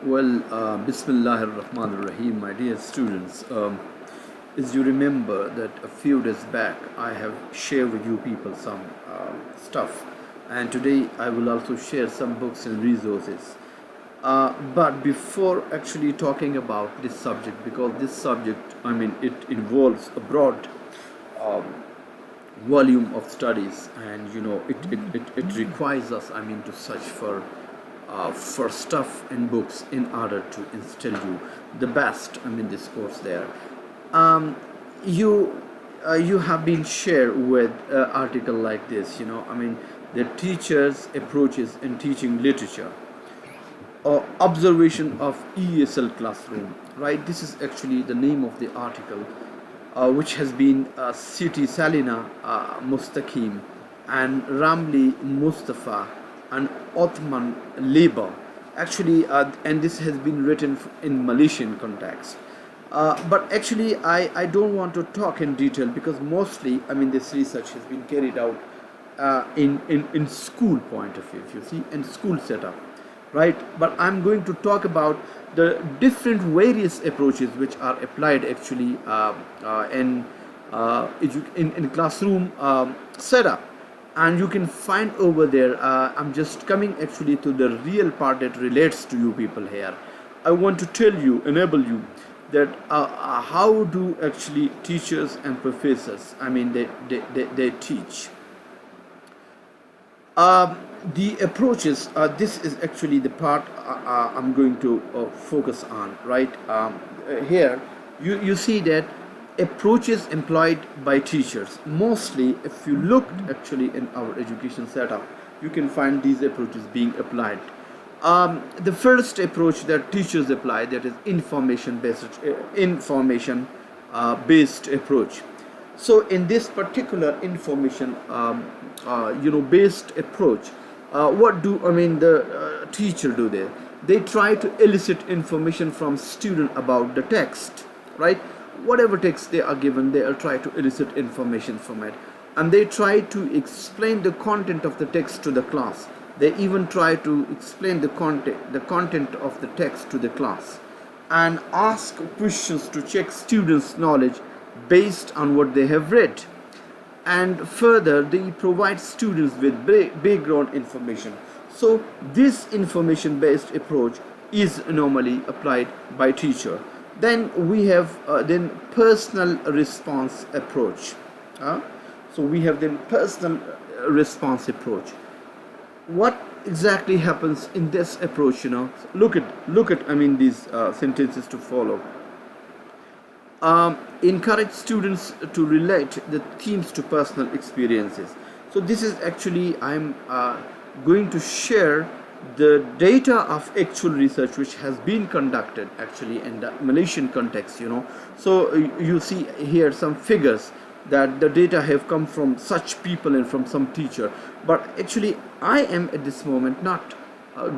Bismillah ar-Rahman ar-Rahim, my dear students. As you remember that a few days back I have shared with you people some stuff, and today I will also share some books and resources. But before actually talking about this subject, because this subject, it involves a broad volume of studies, and it requires us, to search for stuff in books in order to instill you the best this course there. um, you you have been shared with article like this, the teachers approaches in teaching literature, or observation of ESL classroom, right? This is actually the name of the article, which has been Siti Salina Mustaqim and Ramli Mustafa and Othman Labor. Actually, and this has been written in Malaysian context. But actually, I don't want to talk in detail because mostly, this research has been carried out in school point of view, if you see, in school setup, right? But I'm going to talk about the different various approaches which are applied actually in classroom setup, and you can find over there. I'm just coming actually to the real part that relates to you people here. I want to tell you, enable you that how do actually teachers and professors, they teach. The approaches, this is actually the part I'm going to focus on, right? Here you see that approaches employed by teachers, mostly if you look actually in our education setup, you can find these approaches being applied. The first approach that teachers apply, that is information based approach. So in this particular information based approach, what do the teacher do there? They try to elicit information from student about the text, right? Whatever text they are given, they are try to elicit information from it, and they try to explain the content of the text to the class. They even try to explain the content of the text to the class, and ask questions to check students' knowledge based on what they have read. And further, they provide students with background information. So this information based approach is normally applied by teacher. Then we have then personal response approach. So we have then personal response approach. What exactly happens in this approach? Look at these sentences to follow. Encourage students to relate the themes to personal experiences. So this is actually, I'm going to share the data of actual research which has been conducted actually in the Malaysian context. So you see here some figures that the data have come from such people and from some teacher, but actually I am at this moment not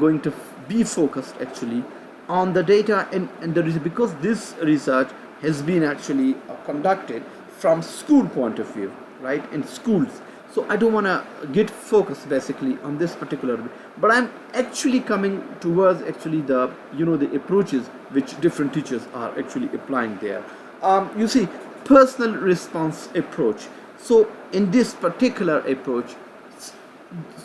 going to be focused actually on the data, and because this research has been actually conducted from school point of view, right, in schools. So I don't want to get focused basically on this particular, but I'm actually coming towards actually the the approaches which different teachers are actually applying there. You see, personal response approach. So in this particular approach,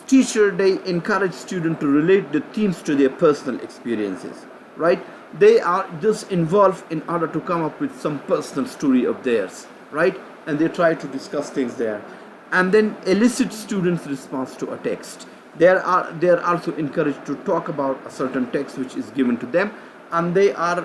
teacher, they encourage students to relate the themes to their personal experiences, right? They are just involved in order to come up with some personal story of theirs, right? And they try to discuss things there, and then elicit students' response to a text. They are also encouraged to talk about a certain text which is given to them, and they are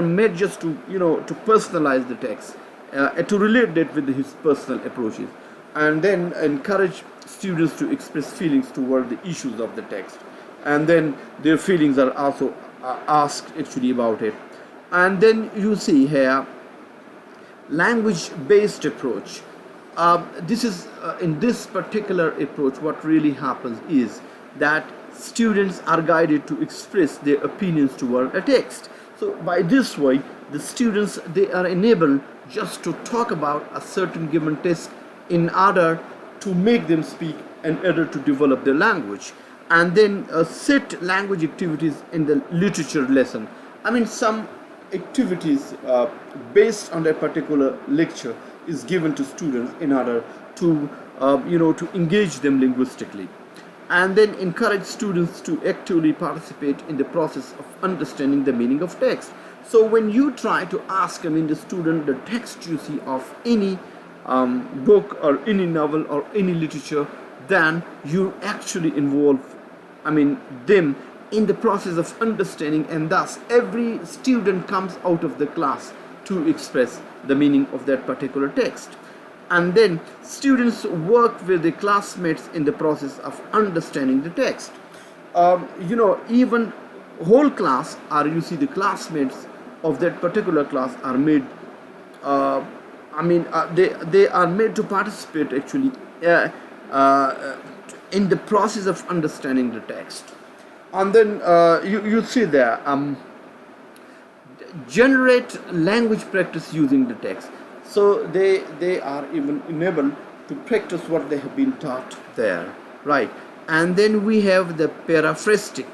made just to to personalize the text, to relate that with his personal approaches, and then encourage students to express feelings toward the issues of the text, and then their feelings are also asked actually about it. And then you see here language based approach. This is in this particular approach, what really happens is that students are guided to express their opinions toward a text. So by this way, the students, they are enabled just to talk about a certain given text in order to make them speak, in order to develop their language. And then set language activities in the literature lesson. I mean, some activities based on a particular lecture is given to students in order to to engage them linguistically. And then encourage students to actively participate in the process of understanding the meaning of text. So when you try to ask, the student the text you see of any book or any novel or any literature, then you actually involve, them in the process of understanding, and thus every student comes out of the class to express the meaning of that particular text. And then students work with the classmates in the process of understanding the text. Even whole class, or you see the classmates of that particular class are made they are made to participate actually in the process of understanding the text. And then you see there, generate language practice using the text. So they are even enabled to practice what they have been taught there, right? And then we have the paraphrastic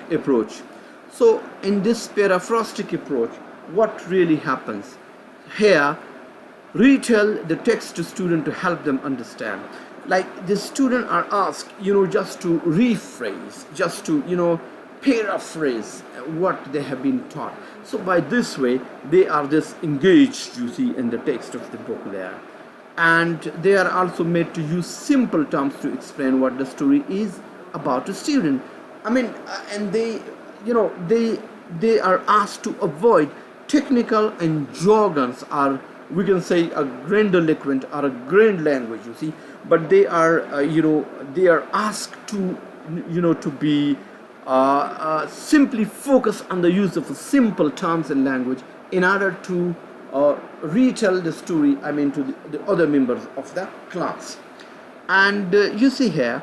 approach. So in this paraphrastic approach, what really happens here, retell the text to student to help them understand. Like the student are asked, just to rephrase, just to, paraphrase what they have been taught. So by this way, they are just engaged, you see, in the text of the book there. And they are also made to use simple terms to explain what the story is about a student. And they are asked to avoid technical and jargons, or we can say a grandiloquent or a grand language, you see. But they are they are asked to to be simply focus on the use of simple terms and language in order to retell the story, to the other members of the class. And you see here,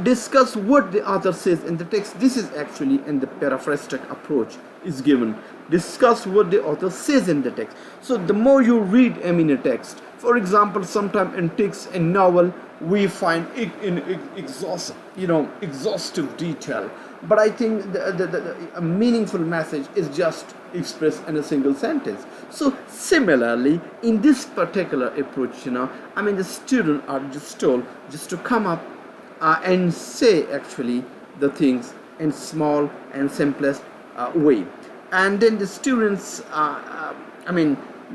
discuss what the author says in the text. This is actually in the paraphrastic approach is given. Discuss what the author says in the text. So the more you read a text, for example, sometimes in text and novel we find it in exhaustive detail, but I think a meaningful message is just expressed in a single sentence. So similarly, in this particular approach, the students are just told just to come up and say actually the things in small and simplest way. And then the students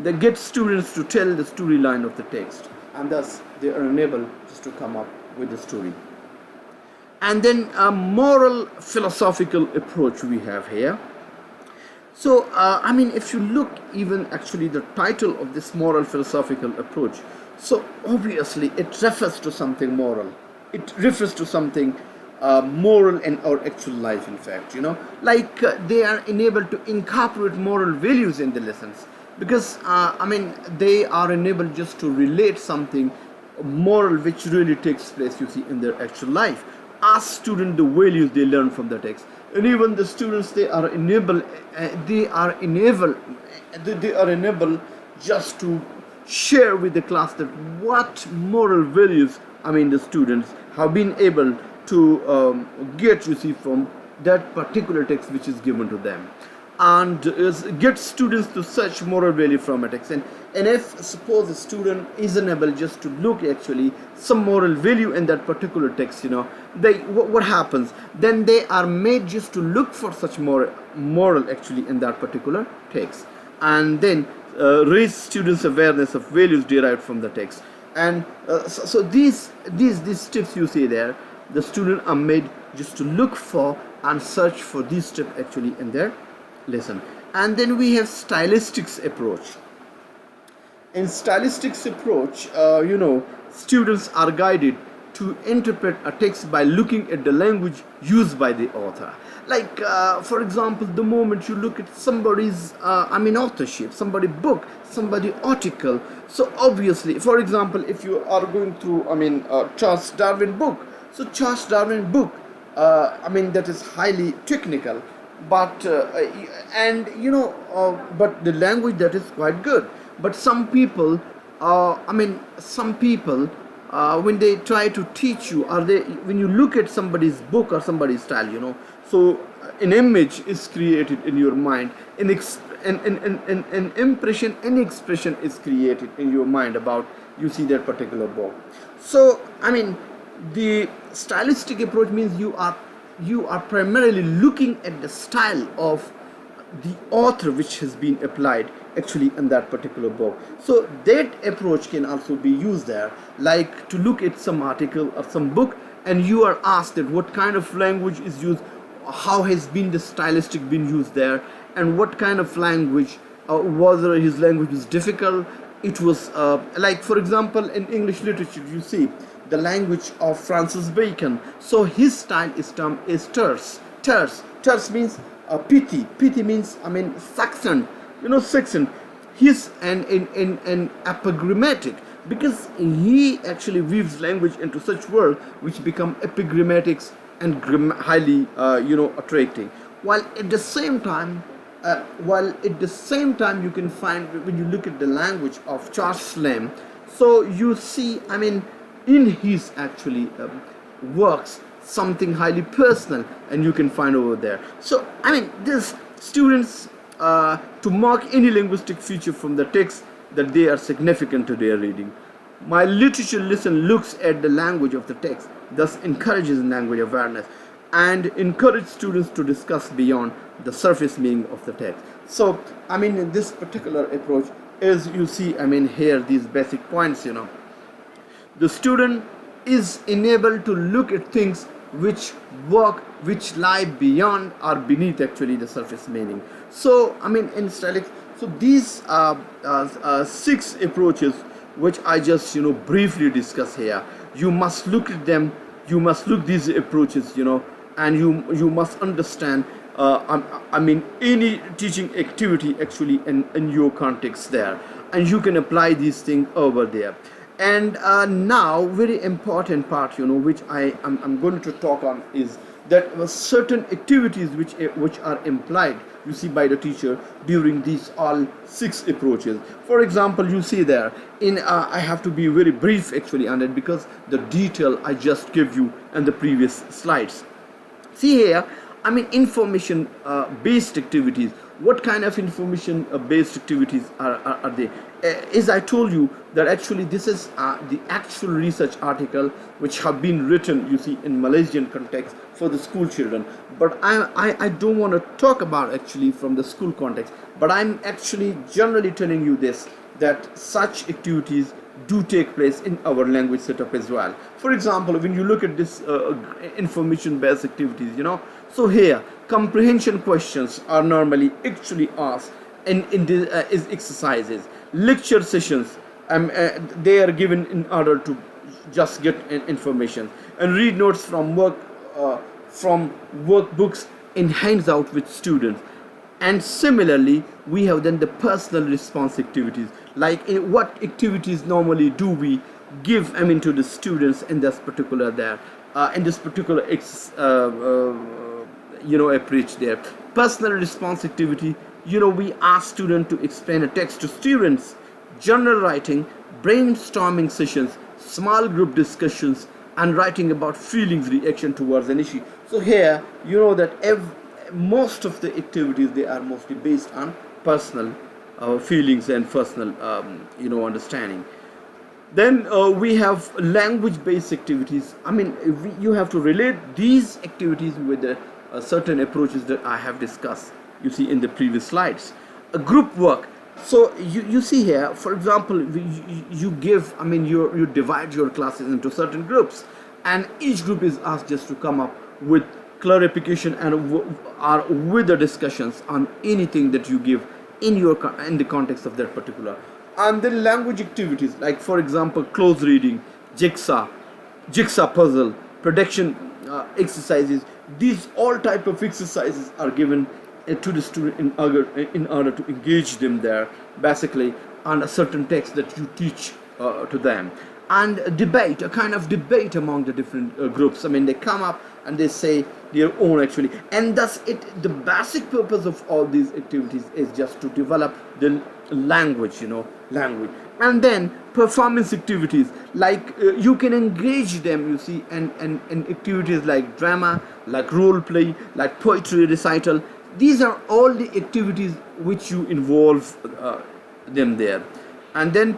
they get students to tell the storyline of the text, and thus they are unable just to come up with the story. And then a moral philosophical approach we have here. So if you look even actually the title of this moral philosophical approach, so obviously it refers to something moral. It refers to something moral in our actual life, in fact, they are enabled to incorporate moral values in the lessons, because they are enabled just to relate something moral which really takes place, you see, in their actual life. Ask students the values they learn from the text. And even the students, they are enabled just to share with the class that what moral values the students have been able to get, you see, from that particular text which is given to them, and get students to search moral value from a text. And if suppose a student is unable just to look actually some moral value in that particular text, what happens then? They are made just to look for such moral actually in that particular text, and then raise students' awareness of values derived from the text. And so these tips you see there, the students are made just to look for and search for these steps actually in their lesson. And then we have stylistics approach. In stylistics approach, students are guided to interpret a text by looking at the language used by the author. Like for example, the moment you look at somebody's authorship, somebody book, somebody article, so obviously, for example, if you are going through Charles Darwin book, so Charles Darwin book that is highly technical, but but the language that is quite good. But some people when they try to teach you, or they when you look at somebody's book or somebody's style, so an image is created in your mind, an impression, an expression is created in your mind about you see that particular book. So I mean, the stylistic approach means you are primarily looking at the style of the author which has been applied actually in that particular book. So that approach can also be used there, like to look at some article or some book, and you are asked that what kind of language is used, how has been the stylistic been used there, and what kind of language, whether his language is difficult, it was like for example in English literature you see the language of Francis Bacon. So his style is term is terse means pithy means I mean succinct, succinct. He's an epigrammatic, because he actually weaves language into such words which become epigrammatics and highly attractive, while at the same time you can find, when you look at the language of Charles Lamb, so you see I mean in his actually works something highly personal, and you can find over there. So I mean these students, to mark any linguistic feature from the text that they are significant to their reading. My literature lesson looks at the language of the text, thus encourages language awareness and encourage students to discuss beyond the surface meaning of the text. So I mean in this particular approach, as you see I mean here these basic points, the student is enabled to look at things which lie beyond or beneath actually the surface meaning. So I mean in stylics, so these 6 approaches which I just briefly discuss here, you must look at them, you must look these approaches, and you must understand I mean any teaching activity actually in your context there, and you can apply these things over there. And now very important part which I'm going to talk on is that certain activities which are implied you see by the teacher during these all 6 approaches. For example, you see there in I have to be very brief actually on it, because the detail I just give you in the previous slides. See here, I mean information based activities. What kind of information based activities are they? As I told you that actually this is the actual research article which have been written you see in Malaysian context for the school children, but I don't want to talk about actually from the school context, but I'm actually generally telling you this, that such activities do take place in our language setup as well. For example, when you look at this information based activities, so here comprehension questions are normally actually asked in the exercises. Lecture sessions, they are given in order to just get information, and read notes from workbooks in hands out with students. And similarly we have then the personal response activities, like what activities normally do we give to the students in this particular approach there. Personal response activity, we ask students to explain a text to students, journal writing, brainstorming sessions, small group discussions, and writing about feelings, reaction towards an issue. So here that most of the activities, they are mostly based on personal feelings and personal understanding. Then we have language based activities. I mean you have to relate these activities with the certain approaches that I have discussed you see in the previous slides. A group work, so you see here, for example, you give you divide your classes into certain groups, and each group is asked just to come up with clarification and or with the discussions on anything that you give in the context of that particular. And then language activities, like for example close reading, jigsaw puzzle, prediction exercises. These all type of exercises are given to the student in order to engage them there basically on a certain text that you teach to them. And debate, a kind of debate among the different groups. They come up and they say their own actually. And thus the basic purpose of all these activities is just to develop the language, language. And then performance activities, like you can engage them, you see, and activities like drama, like role play, like poetry recital. These are all the activities which you involve them there. And then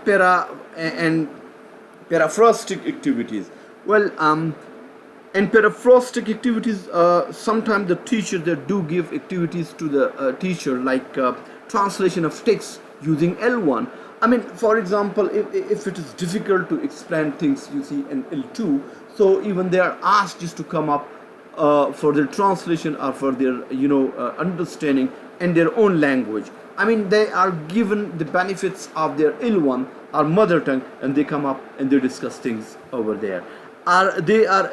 paraphrastic activities. Well, and paraphrastic activities, sometimes the teachers, they do give activities to the teacher, like translation of text using L1. I mean, for example, if it is difficult to explain things, you see, in L2, so even they are asked just to come up for their translation or for their understanding in their own language. I mean, they are given the benefits of their L1 or mother tongue, and they come up and they discuss things over there. They are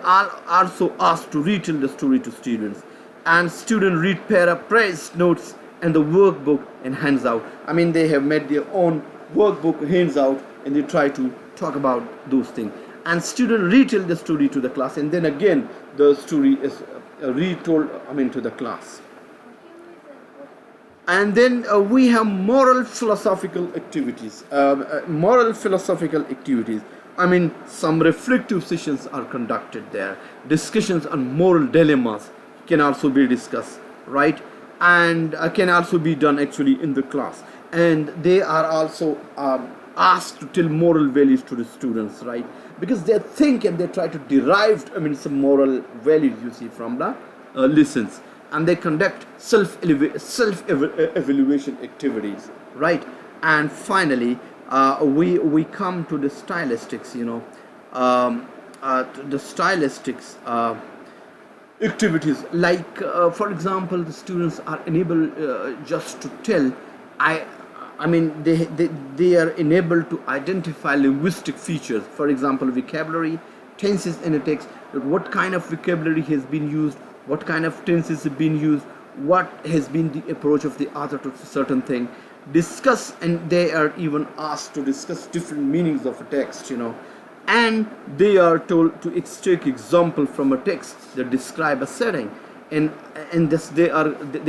all also asked to retell the story to students, and students read paraphrase notes and the workbook and hands out. I mean, they have made their own workbook, hands out, and they try to talk about those things. And students retell the story to the class, and then again the story is retold, to the class. And then we have moral philosophical activities. I mean, some reflective sessions are conducted there. Discussions on moral dilemmas can also be discussed, right? And can also be done actually in the class. And they are also asked to tell moral values to the students, right? Because they think and they try to derive, some moral values, you see, from the lessons. And they conduct self-evaluation activities, right? And finally, we come to the stylistics, the stylistics activities, like for example, the students are enabled just to tell, they are enabled to identify linguistic features, for example, vocabulary, tenses in a text, what kind of vocabulary has been used, what kind of tenses have been used, what has been the approach of the author to a certain thing. Discuss, and they are even asked to discuss different meanings of a text, and they are told to take example from a text that describe a setting, and this they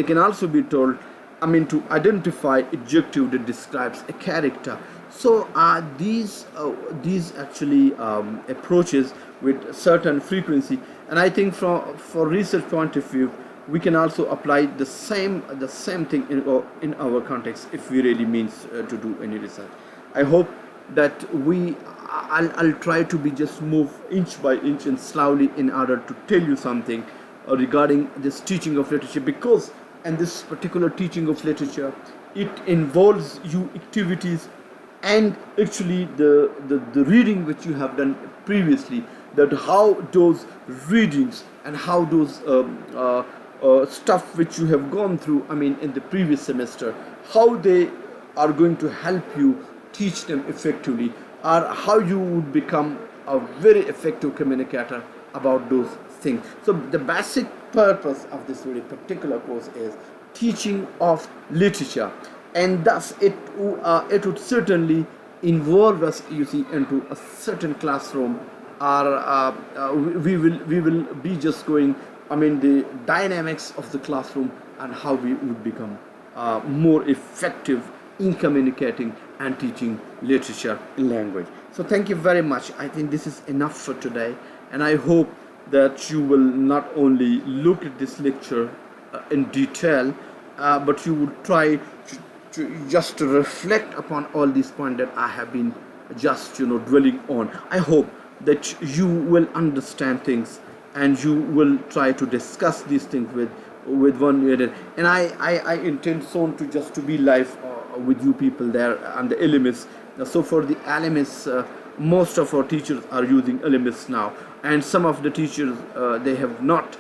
can also be told, to identify adjective that describes a character. So these actually approaches with certain frequency, and I think for research point of view, we can also apply the same thing in our context if we really means to do any research. I hope that I'll try to be just move inch by inch and slowly in order to tell you something regarding this teaching of literature, because in this particular teaching of literature, it involves you activities and actually the reading which you have done previously, that how those readings and how those stuff which you have gone through, in the previous semester, how they are going to help you teach them effectively, or how you would become a very effective communicator about those things. So the basic purpose of this very particular course is teaching of literature, and thus it would certainly involve us, you see, into a certain classroom, or we will be just going, the dynamics of the classroom, and how we would become more effective in communicating and teaching literature in language. So thank you very much. I think this is enough for today, and I hope that you will not only look at this lecture in detail, but you would try to just to reflect upon all these points that I have been just dwelling on. I hope that you will understand things, and you will try to discuss these things with one another. And I intend soon to be live with you people there on the LMS. So for the LMS, most of our teachers are using LMS now, and some of the teachers they have not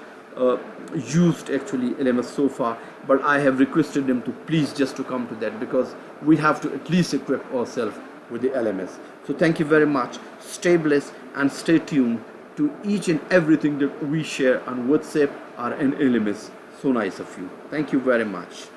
used actually LMS so far, but I have requested them to please just to come to that, because we have to at least equip ourselves with the LMS. So thank you very much. Stay blessed and stay tuned to each and everything that we share on WhatsApp or in LMS. So nice of you. Thank you very much.